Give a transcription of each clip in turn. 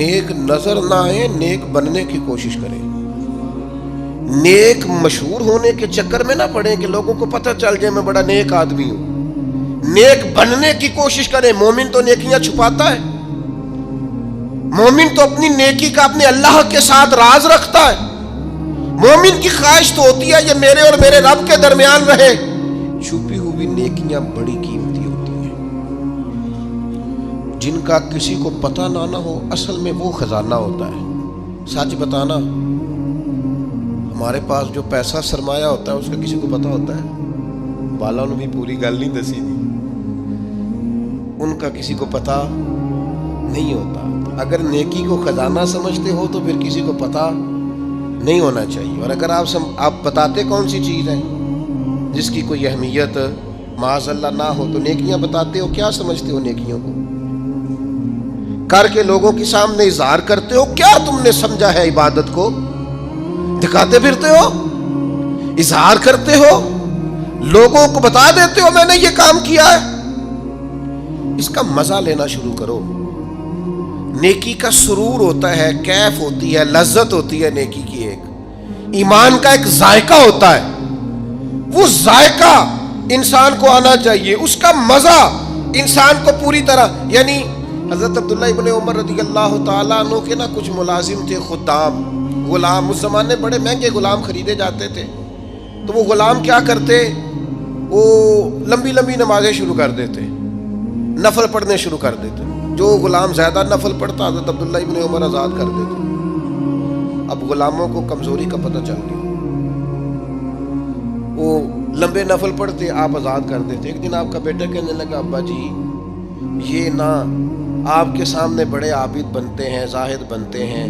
نیک نظر نہ آئے، نیک بننے کی کوشش کریں، نیک مشہور ہونے کے چکر میں نہ پڑیں کہ لوگوں کو پتہ چل جائے میں بڑا نیک آدمی ہوں، نیک بننے کی کوشش کریں۔ مومن تو نیکیاں چھپاتا ہے، مومن تو اپنی نیکی کا اپنے اللہ کے ساتھ راز رکھتا ہے، مومن کی خواہش تو ہوتی ہے یہ میرے اور میرے رب کے درمیان رہے۔ چھپی ہوئی نیکیاں بڑی قیمتی ہوتی ہیں، جن کا کسی کو پتہ نہ ہو، اصل میں وہ خزانہ ہوتا ہے۔ سچ بتانا، ہمارے پاس جو پیسہ سرمایہ ہوتا ہے اس کا کسی کو پتہ ہوتا ہے؟ بالا نے بھی پوری گل نہیں دسی دی، ان کا کسی کو پتہ نہیں ہوتا۔ اگر نیکی کو خزانہ سمجھتے ہو تو پھر کسی کو پتہ نہیں ہونا چاہیے، اور اگر آپ بتاتے کون سی چیز ہے جس کی کوئی اہمیت معاذ اللہ نہ ہو تو نیکیاں بتاتے ہو، کیا سمجھتے ہو نیکیوں کو؟ کر کے لوگوں کے سامنے اظہار کرتے ہو، کیا تم نے سمجھا ہے عبادت کو؟ دکھاتے پھرتے ہو، اظہار کرتے ہو، لوگوں کو بتا دیتے ہو میں نے یہ کام کیا ہے۔ اس کا مزہ لینا شروع کرو۔ نیکی کا سرور ہوتا ہے، کیف ہوتی ہے، لذت ہوتی ہے نیکی کی، ایک ایمان کا ایک ذائقہ ہوتا ہے، وہ ذائقہ انسان کو آنا چاہیے، اس کا مزہ انسان کو پوری طرح، یعنی حضرت عبداللہ ابن عمر رضی اللہ تعالیٰ عنہ کے نا کچھ ملازم تھے، خدام، غلام، اس زمانے بڑے مہنگے غلام خریدے جاتے تھے، تو وہ غلام کیا کرتے، وہ لمبی لمبی نمازیں شروع کر دیتے، نفل پڑھنے شروع کر دیتے، جو غلام زیادہ نفل پڑھتا حضرت عبداللہ ابن عمر آزاد کر دیتے۔ اب غلاموں کو کمزوری کا پتہ چل گیا، وہ لمبے نفل پڑھتے، آپ آزاد کر دیتے۔ ایک دن آپ کا بیٹا کہنے لگا ابا جی یہ نا آپ کے سامنے بڑے عابد بنتے ہیں، زاہد بنتے ہیں،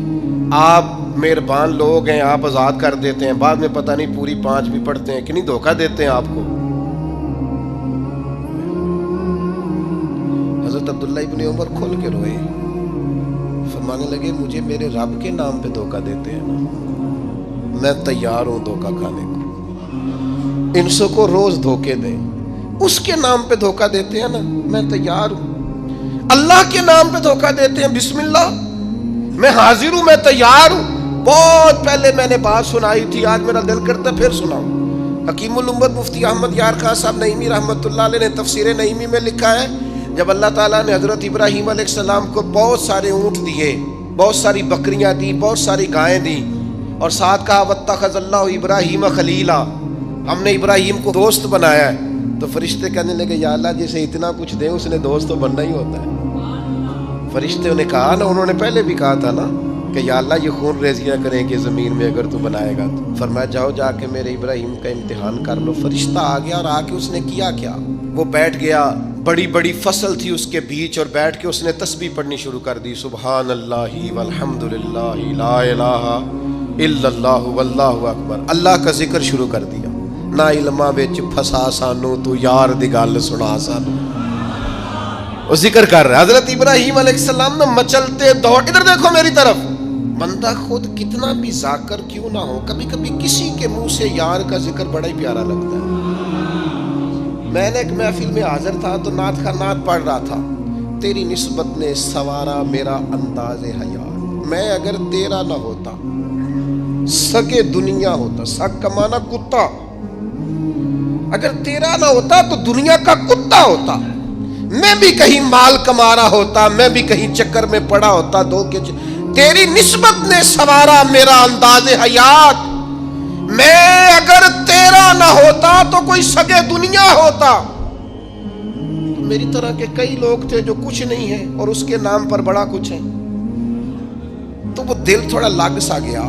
آپ مہربان لوگ ہیں، آپ آزاد کر دیتے ہیں، بعد میں پتہ نہیں پوری 5 بھی پڑھتے ہیں کہ نہیں، دھوکہ دیتے ہیں آپ کو۔ حضرت عبداللہ ابن عمر کھل کے روئے، فرمانے لگے مجھے میرے رب کے نام پہ دھوکہ دیتے ہیں نا، میں تیار ہوں دھوکہ کھانے کو، ان سو کو روز دھوکے دیں، اس کے نام پہ دھوکہ دیتے ہیں نا، میں تیار ہوں۔ اللہ کے نام پہ دھوکہ دیتے ہیں، بسم اللہ، میں حاضر ہوں، میں تیار ہوں۔ بہت پہلے میں نے بات سنائی تھی، آج میرا دل کرتا پھر سناؤں۔ حکیم الامت مفتی احمد یار خان صاحب نعیمی رحمۃ اللہ علیہ نے تفسیر نعیمی میں لکھا ہے، جب اللہ تعالیٰ نے حضرت ابراہیم علیہ السلام کو بہت سارے اونٹ دیے، بہت ساری بکریاں دی، بہت ساری گائیں دی، اور ساتھ کہا واتخذ اللہ ابراہیم خلیلا، ہم نے ابراہیم کو دوست بنایا ہے، تو فرشتے کہنے لگے یا اللہ جسے اتنا کچھ دیں اس نے دوست تو بننا ہی ہوتا ہے۔ فرشتے نے کہا نا، انہوں نے پہلے بھی کہا تھا نا کہ یا اللہ یہ خون ریزیاں کریں گے زمین میں اگر تو بنائے گا تو۔ فرمایا جاؤ جا کے میرے ابراہیم کا امتحان کر لو۔ فرشتہ آ گیا، اور آ کے اس نے کیا کیا، وہ بیٹھ گیا، بڑی بڑی فصل تھی اس کے بیچ، اور بیٹھ کے اس نے تسبیح پڑھنی شروع کر دی، سبحان اللہ والحمد للہ لا الہ الا اللہ واللہ اکبر، اللہ کا ذکر شروع کر دیا۔ نہ علماں وچ پھسا سانو تو یار دی گل سنا سانو، وہ ذکر کر رہا ہے۔ حضرت ابراہیم علیہ السلام نے مچلتے دوڑ، ادھر دیکھو میری طرف، بندہ خود کتنا بھی ذاکر کیوں نہ ہو، کبھی کبھی کسی کے منہ سے یار کا ذکر بڑا ہی پیارا لگتا ہے۔ میں نے ایک محفل میں حاضر تھا تو نعت کا نعت پڑھ رہا تھا، تیری نسبت نے سوارا میرا انداز حیات، میں اگر تیرا نہ ہوتا سگے دنیا ہوتا، سگ کا معنی کتا، اگر تیرا نہ ہوتا تو دنیا کا کتا ہوتا، میں بھی کہیں مال کما رہا ہوتا، میں بھی کہیں چکر میں پڑا ہوتا، تیری نسبت نے سوارا میرا انداز حیات، میں اگر تیرا نہ ہوتا تو کوئی سگے دنیا ہوتا۔ تو میری طرح کے کئی لوگ تھے جو کچھ نہیں ہیں اور اس کے نام پر بڑا کچھ ہے، تو وہ دل تھوڑا لگ سا گیا،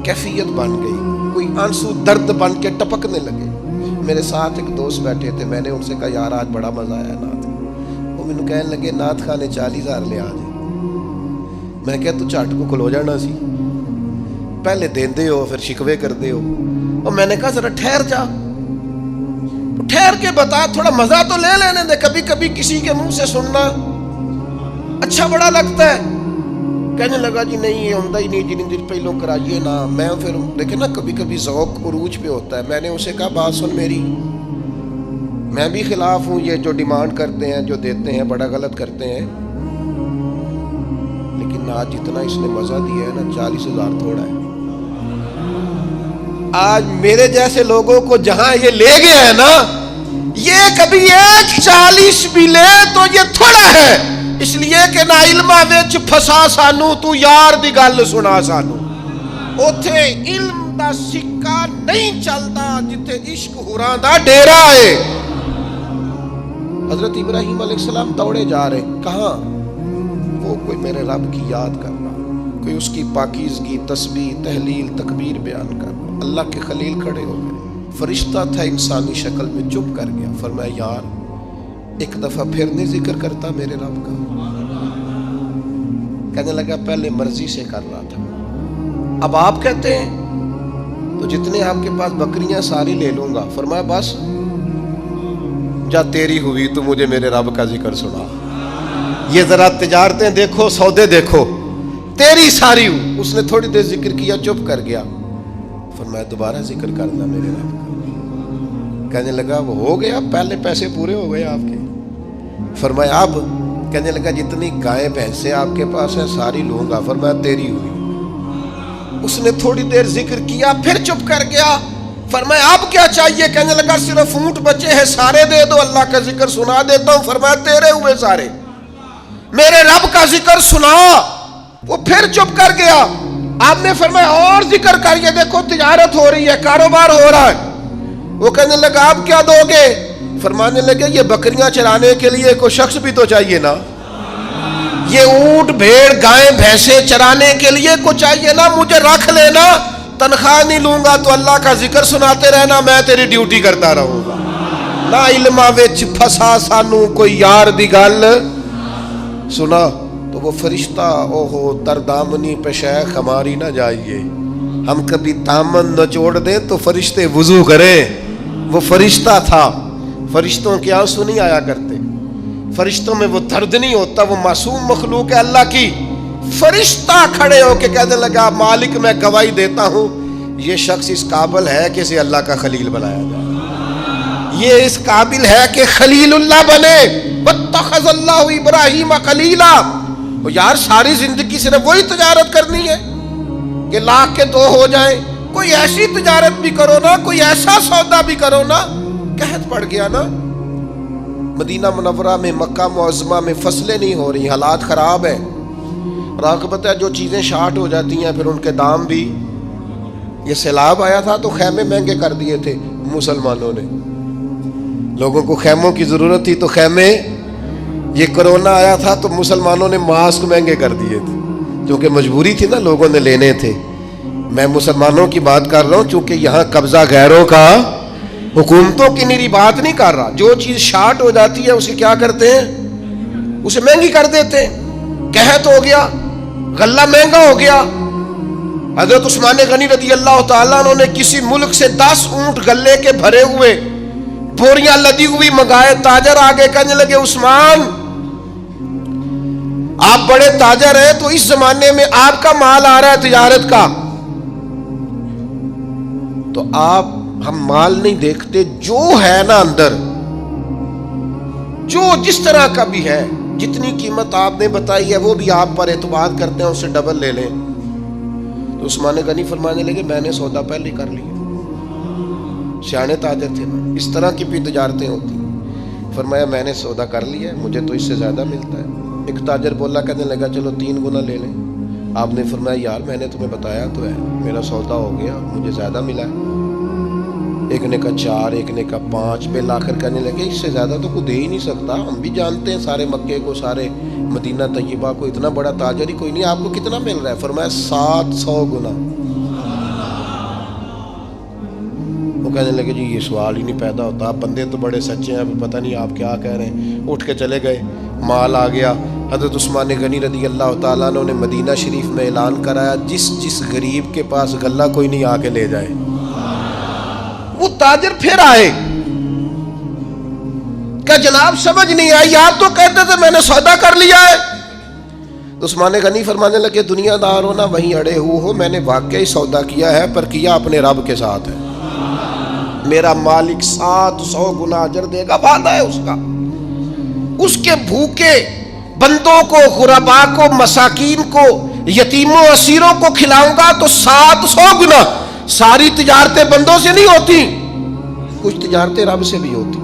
کیفیت بن گئی، کوئی آنسو درد بن کے ٹپکنے لگے۔ میرے ساتھ ایک دوست بیٹھے تھے، میں نے ان سے کہا یار آج بڑا مزہ آیا نعت، وہ مجھے کہنے لگے نعت خانے 40,000 لے آج۔ میں کہا تو جھٹ کو کھلو جانا سی، پہلے دیندے ہو پھر شکوے کرتے ہو، اور میں نے کہا ذرا ٹھہر جا، ٹھہر کے بتا، تھوڑا مزہ تو لے لینے دے، کبھی کبھی کسی کے منہ سے سننا اچھا بڑا لگتا ہے۔ کہنے لگا جی نہیں یہ ہوتا ہی نہیں، جن دن پہلو کرائیے نا۔ میں پھر دیکھیں نا کبھی کبھی ذوق عروج پہ ہوتا ہے، میں نے اسے کہا بات سن میری، میں بھی خلاف ہوں، یہ جو ڈیمانڈ کرتے ہیں جو دیتے ہیں بڑا غلط کرتے ہیں، لیکن آج جتنا اس نے مزہ دیا ہے نا 40,000 تھوڑا ہے. آج میرے جیسے لوگوں کو جہاں یہ لے گیا ہے نا, یہ کبھی 1:40 بھی لے تو یہ تھوڑا ہے, اس لیے کہ نہ علماں وچ پھسا سانو, تو یار دی گل سنا سانو. اوتھے علم دا سکہ نہیں چلدا جتھے عشق ہوراں دا ڈیرا ہے. حضرت ابراہیم علیہ السلام دوڑے جا رہے, کہاں؟ وہ کوئی میرے رب کی یاد کر رہا, کوئی اس کی پاکیزگی, تسبیح, تحلیل, تکبیر بیان کر رہا. اللہ کے خلیل کھڑے ہو گئے, فرشتہ تھا انسانی شکل میں, چپ کر گیا. فرمایا یار ایک دفعہ پھر نہیں ذکر کرتا میرے رب کا؟ کہنے لگا پہلے مرضی سے کر رہا تھا, اب آپ کہتے ہیں تو جتنے آپ کے پاس بکریاں ساری لے لوں گا. فرمایا بس جا تیری ہوئی تو مجھے میرے رب کا ذکر سنا. یہ ذرا تجارتیں دیکھو, سودے دیکھو, تیری ساری ہوں. اس نے تھوڑی دیر ذکر کیا, چپ کر گیا. فرمایا دوبارہ ذکر کرنا میرے رب کا. کہنے لگا وہ ہو گیا, پہلے پیسے پورے ہو گئے آپ کے. فرمایا اب؟ کہنے لگا جتنی گائیں بھینسیں آپ کے پاس ہیں ساری لوں گا. فرمایا تیری ہوئی. اس نے تھوڑی دیر ذکر کیا, پھر چپ کر گیا. فرمایا اب کیا چاہیے؟ کہنے لگا صرف اونٹ بچے ہیں سارے دے دو, اللہ کا ذکر سنا دیتا ہوں. فرمایا تیرے ہوئے سارے, میرے رب کا ذکر سنا. وہ پھر چپ کر گیا. آپ نے فرمایا اور ذکر کر, یہ دیکھو تجارت ہو رہی ہے, کاروبار ہو رہا ہے. وہ کہنے لگا آپ کیا دو گے؟ فرمانے لگے یہ بکریاں چرانے کے لیے کوئی شخص بھی تو چاہیے نا, یہ اونٹ بھیڑ گائیں بھینسیں چرانے کے لیے کوئی چاہیے نا, مجھے رکھ لینا, تنخواہ نہیں لوں گا تو اللہ کا ذکر سناتے رہنا, میں تیری ڈیوٹی کرتا رہوں گا. نہ علماں وچ پھسا سانو کوئی یار دی گل سنا. تو وہ فرشتہ اوہو تردامنی پہ شیخ ہماری نہ جائیے, ہم کبھی دامن نچوڑ دیں تو فرشتے وضو کریں. وہ فرشتہ تھا, فرشتوں کے آنسو نہیں آیا کرتے, فرشتوں میں وہ درد نہیں ہوتا, وہ معصوم مخلوق ہے اللہ کی. فرشتہ کھڑے ہو کے کہنے لگا مالک میں گواہی دیتا ہوں یہ شخص اس قابل ہے کہ اسے اللہ کا خلیل بنایا جائے, یہ اس قابل ہے کہ خلیل اللہ بنے. واتخذ اللہ ابراہیم خلیلا. یار ساری زندگی صرف وہی تجارت کرنی ہے کہ لاکھ کے 2 ہو جائیں؟ کوئی ایسی تجارت بھی کرو نا, کوئی ایسا سودا بھی کرو نا. قحط پڑ گیا نا مدینہ منورہ میں, مکہ معظمہ میں فصلیں نہیں ہو رہی, حالات خراب ہیں. اور آپ کو پتہ ہے جو چیزیں شارٹ ہو جاتی ہیں پھر ان کے دام بھی. یہ سیلاب آیا تھا تو خیمے مہنگے کر دیے تھے مسلمانوں نے, لوگوں کو خیموں کی ضرورت تھی تو خیمے. یہ کرونا آیا تھا تو مسلمانوں نے ماسک مہنگے کر دیے تھے, کیونکہ مجبوری تھی نا, لوگوں نے لینے تھے. میں مسلمانوں کی بات کر رہا ہوں چونکہ یہاں قبضہ غیروں کا, حکومتوں کی میری بات نہیں کر رہا. جو چیز شارٹ ہو جاتی ہے اسے کیا کرتے ہیں, اسے مہنگی کر دیتے ہیں. قحط ہو گیا, غلہ مہنگا ہو گیا. حضرت عثمان غنی رضی اللہ تعالیٰ عنہ نے کسی ملک سے 10 اونٹ غلے کے بھرے ہوئے بوریاں لدی ہوئی منگائے. تاجر آگے کہنے لگے عثمان آپ بڑے تاجر ہیں تو اس زمانے میں آپ کا مال آ رہا ہے تجارت کا, تو آپ, ہم مال نہیں دیکھتے, جو ہے نا اندر, جو جس طرح کا بھی ہے, جتنی قیمت آپ نے بتائی ہے وہ بھی آپ پر اعتماد کرتے ہیں, اس سے ڈبل لے لیں. تو عثمان غنی فرمانے لگے میں نے سودا پہلے کر لیا. سیانے تاجر تھے نا, اس طرح کی بھی تجارتیں ہوتی. فرمایا میں نے سودا کر لیا ہے, مجھے تو اس سے زیادہ ملتا ہے. ایک تاجر بولا, کہنے لگا چلو 3 گنا لے لیں. آپ نے فرمایا یار میں نے تمہیں بتایا تو ہے, میرا سودا ہو گیا, مجھے زیادہ ملا ہے. ایک نے کہا 4, ایک نے کہا 5. پہ لا کر کہنے لگے اس سے زیادہ تو کوئی دے ہی نہیں سکتا, ہم بھی جانتے ہیں سارے مکے کو, سارے مدینہ طیبہ کو, اتنا بڑا تاجر ہی کوئی نہیں, آپ کو کتنا مل رہا ہے؟ فرمایا 700 گنا. وہ کہنے لگے جی یہ سوال ہی نہیں پیدا ہوتا, آپ بندے تو بڑے سچے ہیں, پتہ نہیں آپ کیا کہہ رہے ہیں. اٹھ کے چلے گئے, مال آ گیا. حضرت عثمان غنی رضی اللہ تعالیٰ عنہ نے مدینہ شریف میں اعلان کرایا جس غریب کے پاس غلہ کوئی نہیں آ کے لے جائے. وہ تاجر پھر آئے کہ جناب سمجھ نہیں آئی, آپ تو کہتے تھے میں نے سودا کر لیا ہے. تو عثمان غنی فرمانے لگے دنیا دار ہو نا وہیں اڑے ہو, میں نے واقعی سودا کیا ہے پر کیا اپنے رب کے ساتھ ہے. میرا مالک 700 گنا اجر دے گا, وعدہ ہے اس کا. اس کے بھوکے بندوں کو، غربا کو، مساکین کو، یتیموں اسیروں کو کھلاؤں گا تو 700 گنا۔ ساری تجارتیں بندوں سے نہیں ہوتی، کچھ تجارتیں رب سے بھی ہوتی،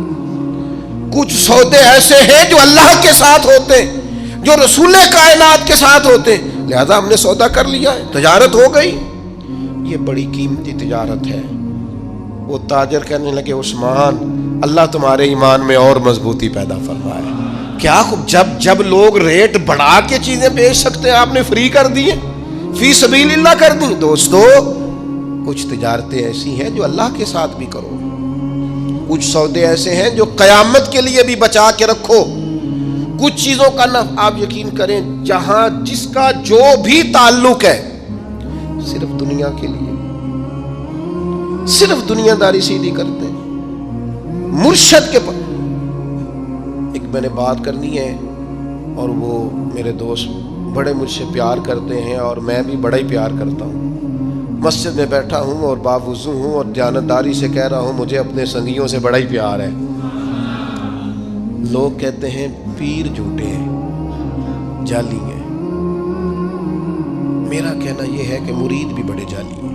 کچھ سودے ایسے ہیں جو اللہ کے ساتھ ہوتے ہیں، جو رسول کائنات کے ساتھ ہوتے ہیں، لہذا ہم نے سودا کر لیا ہے، تجارت ہو گئی۔ یہ بڑی قیمتی تجارت ہے۔ وہ تاجر کہنے لگے عثمان اللہ تمہارے ایمان میں اور مضبوطی پیدا فرمائے۔ کیا جب لوگ ریٹ بڑھا کے چیزیں بیچ سکتے ہیں آپ نے فری کر دیے، فی سبیل اللہ کر دی۔ دوستو کچھ تجارتیں ایسی ہیں جو اللہ کے ساتھ بھی کرو، کچھ سودے ایسے ہیں جو قیامت کے لیے بھی بچا کے رکھو۔ کچھ چیزوں کا آپ یقین کریں جہاں جس کا جو بھی تعلق ہے صرف دنیا کے لیے، صرف دنیا داری سیدھی کرتے ہیں۔ مرشد کے پاس ایک میں نے بات کرنی ہے، اور وہ میرے دوست بڑے مجھ سے پیار کرتے ہیں اور میں بھی بڑا ہی پیار کرتا ہوں۔ مسجد میں بیٹھا ہوں اور باوضو ہوں اور دیانتداری سے کہہ رہا ہوں مجھے اپنے سنگیوں سے بڑا ہی پیار ہے۔ لوگ کہتے ہیں پیر جھوٹے ہیں، جعلی ہیں۔ میرا کہنا یہ ہے کہ مرید بھی بڑے جعلی ہیں۔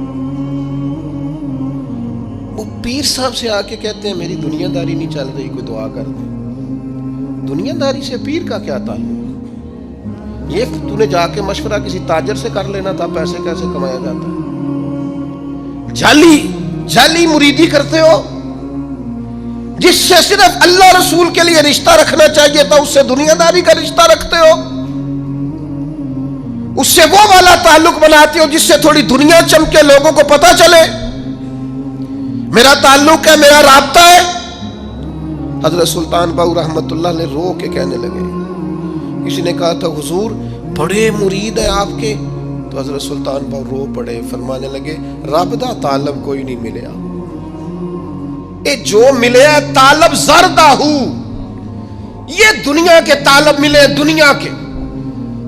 وہ پیر صاحب سے آ کے کہتے ہیں میری دنیا داری نہیں چل رہی، کوئی دعا کر دے۔ دنیا داری سے پیر کا کیا تعلق؟ یہ تو نے جا کے مشورہ کسی تاجر سے کر لینا تھا، پیسے کیسے کمایا جاتا ہے۔ جعلی مریدی کرتے ہو، جس سے صرف اللہ رسول کے لیے رشتہ رکھنا چاہیے تھا اس سے دنیا داری کا رشتہ رکھتے ہو، اس سے وہ والا تعلق بناتے ہو جس سے تھوڑی دنیا چمکے، لوگوں کو پتا چلے میرا تعلق ہے، میرا رابطہ ہے۔ حضرت سلطان باؤ رحمت اللہ نے رو کے کہنے لگے، کسی نے کہا تھا حضور بڑے مرید ہیں آپ کے، تو حضرت سلطان باؤ رو پڑے، فرمانے لگے رب دا طالب کوئی نہیں ملیا، اے جو ملے طالب زردہ ہو، یہ دنیا کے طالب ملے، دنیا کے۔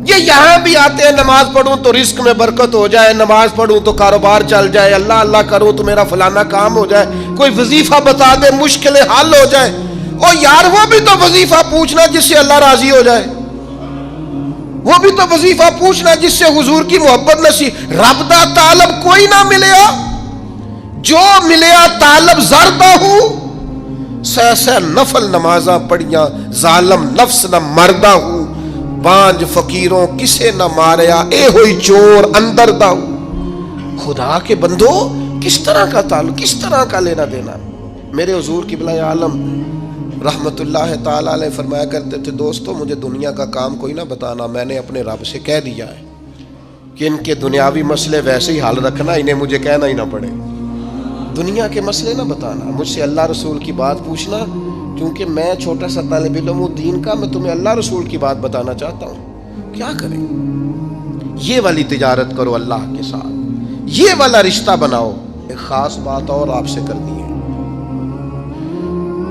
یہ یہاں بھی آتے ہیں نماز پڑھوں تو رزق میں برکت ہو جائے، نماز پڑھوں تو کاروبار چل جائے، اللہ اللہ کروں تو میرا فلانا کام ہو جائے، کوئی وظیفہ بتا دے مشکلیں حل ہو جائے۔ او یار وہ بھی تو وظیفہ پوچھنا جس سے اللہ راضی ہو جائے، وہ بھی تو وظیفہ پوچھنا جس سے حضور کی محبت نصیب۔ رب دا طالب کوئی نہ ملیا، جو ملیا طالب زردہ ہو، سہ نفل نمازاں پڑھیاں، ظالم نفس نہ مردہ ہو، بانج فقیروں کسے نہ ماریا، اے ہوئی چور اندر دا ہو۔ خدا کے بندو کس طرح کا تعلق، کس طرح کا لینا دینا۔ میرے حضور قبلہ عالم رحمت اللہ تعالی علیہ فرمایا کرتے تھے دوستو مجھے دنیا کا کام کوئی نہ بتانا، میں نے اپنے رب سے کہہ دیا ہے کہ ان کے دنیاوی مسئلے ویسے ہی حل رکھنا، انہیں مجھے کہنا ہی نہ پڑے، دنیا کے مسئلے نہ بتانا، مجھ سے اللہ رسول کی بات پوچھنا، کیونکہ میں چھوٹا سا طالب علم ہوں دین کا، میں تمہیں اللہ رسول کی بات بتانا چاہتا ہوں۔ کیا کریں؟ یہ والی تجارت کرو اللہ کے ساتھ، یہ والا رشتہ بناؤ۔ ایک خاص بات اور آپ سے کرنی ہے،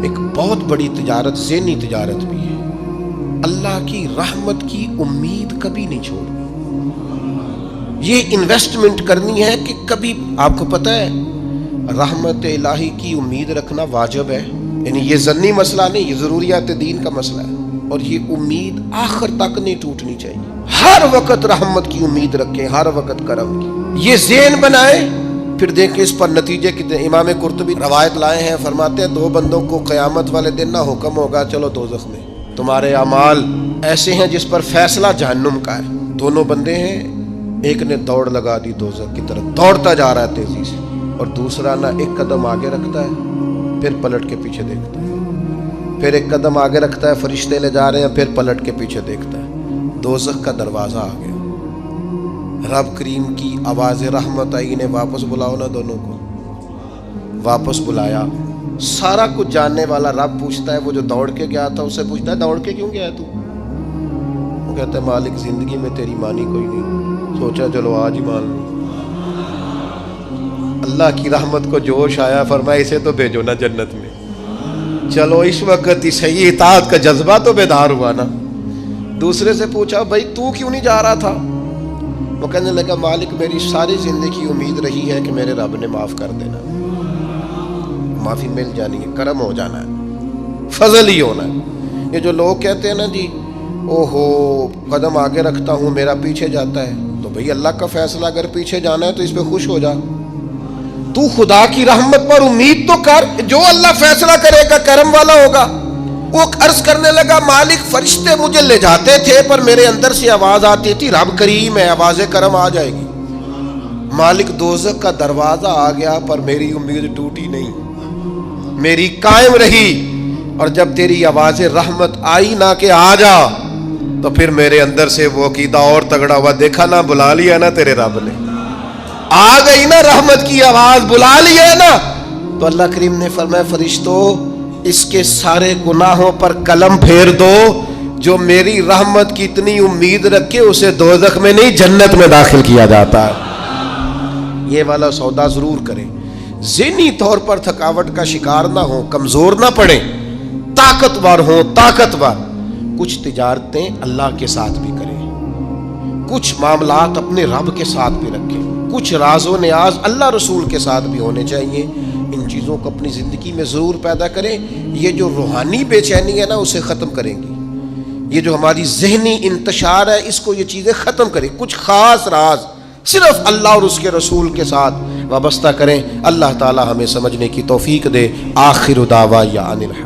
ایک بہت بڑی تجارت ذہنی تجارت بھی ہے، اللہ کی رحمت کی امید کبھی نہیں چھوڑنی۔ یہ انویسٹمنٹ کرنی ہے کہ کبھی، آپ کو پتہ ہے رحمت الہی کی امید رکھنا واجب ہے، یعنی یہ ضمنی مسئلہ نہیں، یہ ضروریات دین کا مسئلہ ہے، اور یہ امید آخر تک نہیں ٹوٹنی چاہیے۔ ہر وقت رحمت کی امید رکھیں، ہر وقت کرم کی، یہ ذہن بنائیں، پھر دیکھیں اس پر نتیجے کتنے۔ امام قرطبی روایت لائے ہیں، فرماتے ہیں دو بندوں کو قیامت والے دن نہ حکم ہوگا چلو دوزخ میں، تمہارے اعمال ایسے ہیں جس پر فیصلہ جہنم کا ہے۔ دونوں بندے ہیں، ایک نے دوڑ لگا دی دوزخ کی طرف، دوڑتا جا رہا ہے تیزی سے، اور دوسرا نہ ایک قدم آگے رکھتا ہے پھر پلٹ کے پیچھے دیکھتا ہے، پھر ایک قدم آگے رکھتا ہے، فرشتے لے جا رہے ہیں، پھر پلٹ کے پیچھے دیکھتا ہے۔ دوزخ کا دروازہ آ گیا، رب کریم کی آواز رحمت آئی، انہیں واپس بلاؤ نا، دونوں کو واپس بلایا۔ سارا کچھ جاننے والا رب پوچھتا ہے وہ جو دوڑ کے گیا تھا، اسے پوچھتا ہے دوڑ کے کیوں گیا تو؟ وہ کہتا ہے مالک زندگی میں تیری مانی کوئی نہیں، سوچا چلو آج ہی مان لوں۔ اللہ کی رحمت کو جوش آیا، فرمایا اسے تو بھیجو نا جنت میں۔ چلو اس وقت ہی صحیح اطاعت کا جذبہ تو بیدار ہوا نا۔ دوسرے سے پوچھا بھائی تو کیوں نہیں جا رہا تھا؟ وہ کہنے لگا مالک میری ساری زندگی امید رہی ہے کہ میرے رب نے معاف کر دینا، معافی مل جانی ہے، کرم ہو جانا ہے، فضل ہی ہونا ہے۔ یہ جو لوگ کہتے ہیں نا جی اوہو قدم آگے رکھتا ہوں میرا پیچھے جاتا ہے، تو بھئی اللہ کا فیصلہ اگر پیچھے جانا ہے تو اس پہ خوش ہو جا، تو خدا کی رحمت پر امید تو کر، جو اللہ فیصلہ کرے گا کرم والا ہوگا۔ وہ عرض کرنے لگا مالک فرشتے مجھے لے جاتے تھے پر میرے اندر سے آواز آتی تھی رب کریم ہے، آواز کرم آ جائے گی۔ مالک دوزخ کا دروازہ آ گیا پر میری امید ٹوٹی نہیں، میری قائم رہی، اور جب تیری آواز رحمت آئی نہ کہ آ جا، تو پھر میرے اندر سے وہ عقیدہ اور تگڑا ہوا، دیکھا نا بلا لیا نا تیرے رب نے، آ گئی نا رحمت کی آواز، بلا لیا نا۔ تو اللہ کریم نے فرمایا فرشتوں اس کے سارے گناہوں پر قلم پھیر دو، جو میری رحمت کی اتنی امید رکھے اسے دوزخ میں نہیں جنت میں داخل کیا جاتا ہے۔ یہ والا سودا ضرور کریں، ذہنی طور پر تھکاوٹ کا شکار نہ ہو، کمزور نہ پڑیں، طاقتور ہوں، طاقتور۔ کچھ تجارتیں اللہ کے ساتھ بھی کریں، کچھ معاملات اپنے رب کے ساتھ بھی رکھیں، کچھ راز و نیاز اللہ رسول کے ساتھ بھی ہونے چاہیے۔ ان چیزوں کو اپنی زندگی میں ضرور پیدا کریں، یہ جو روحانی بے چینی ہے نا اسے ختم کریں گی، یہ جو ہماری ذہنی انتشار ہے اس کو یہ چیزیں ختم کریں۔ کچھ خاص راز صرف اللہ اور اس کے رسول کے ساتھ وابستہ کریں۔ اللہ تعالی ہمیں سمجھنے کی توفیق دے۔ آخر دعوانا ان الحمد